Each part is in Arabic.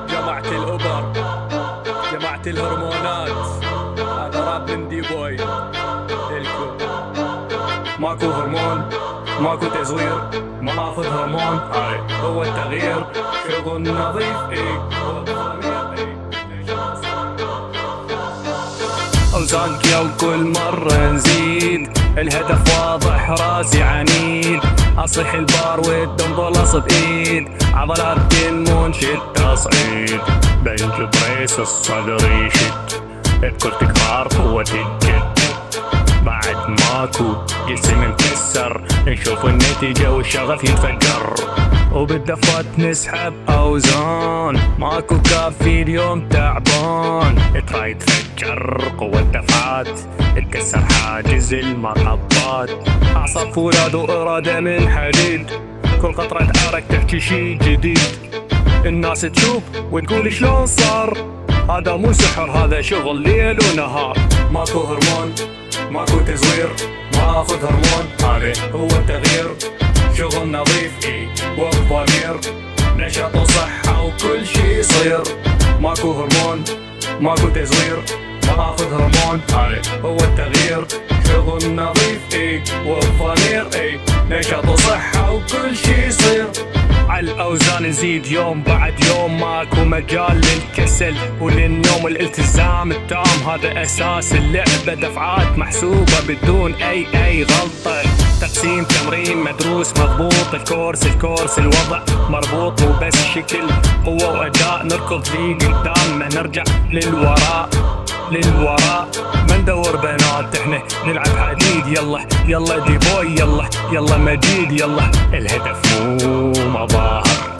جماعة الأوبر، جماعة الهرمونات، هذا راب من دي بوي إلكم. ماكو هرمون، ماكو تزوير، ما اخذ هرمون، هاي هو التغيير. شغل نظيف هو الضمير أوزان كيل كل مرة نزيد، الهدف واضح راسي عنيد، أصيح البار والدمبل بإيد، عضلات المنشد تصعيد، بنج بريس الصدر يشد، بكل تكرار قوة الجد، بعد ماكو جسم مكسر، نشوف النتيجة والشغف يتفجر، وبالدفات نسحب أوزان، ماكو كافي اليوم تعبان، تراي يتفجر قوة دفعات، تكسر حاجز المطبات، أعصاب فولاذ وإرادة من حديد، كل قطرة عرق تحكي شي جديد، الناس تشوف وتقول شلون صار، هذا مو سحر هذا شغل ليل ونهار. ماكو هرمون، ماكو تزوير، ما اخذ هرمون، هذا هو التغيير. شغل نظيف والضمير، نشاط وصحة وكل شي يصير. ماكو هرمون، ماكو تزوير، ما اخذ هرمون، هذا هو التغيير. شغل نظيف والضمير، نشاط وصحة وكل شي يصير. عالأوزان نزيد يوم بعد يوم، ماكو مجال للكسل وللنوم، الالتزام التام هذا أساس اللعبة، دفعات محسوبة بدون أي غلطة، تقسيم تمرين مدروس مضبوط، الكورس الوضع مربوط، مو بس شكل قوة وأداء، نركض لي قدام ما نرجع للوراء، ما ندور بنات، احنا نلعب حديد، يلا دي بوي، يلا مجيد، يلا الهدف مو مظاهر،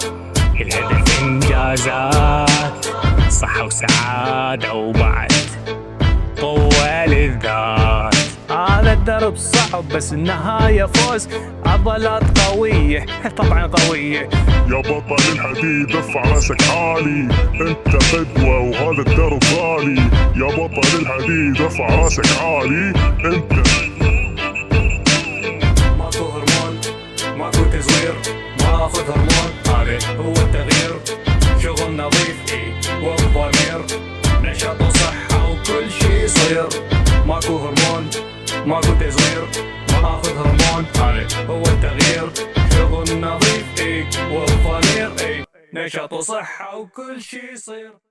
الهدف انجازات، صحة وسعادة وبعد قوة للذات. هذا الدرب صعب بس النهاية فوز، عضلات قوية طبعا قوية. يا بطل الحديد ارفع راسك عالي، انت فدوة وهذا الدرب غالي، يا بطل الحديد ارفع راسك عالي، انت. ماكو هرمون، ماكو تزوير، ما اخذ هرمون، هذا هو التغيير. شغل نظيف والضمير، نشاط وصحة وكل شي يصير. ماكو هرمون، ماكو تزوير، ما اخذ هرمون، هذا هو التغيير. شغل نظيف والضمير، نشاط وصحة وكل شي يصير.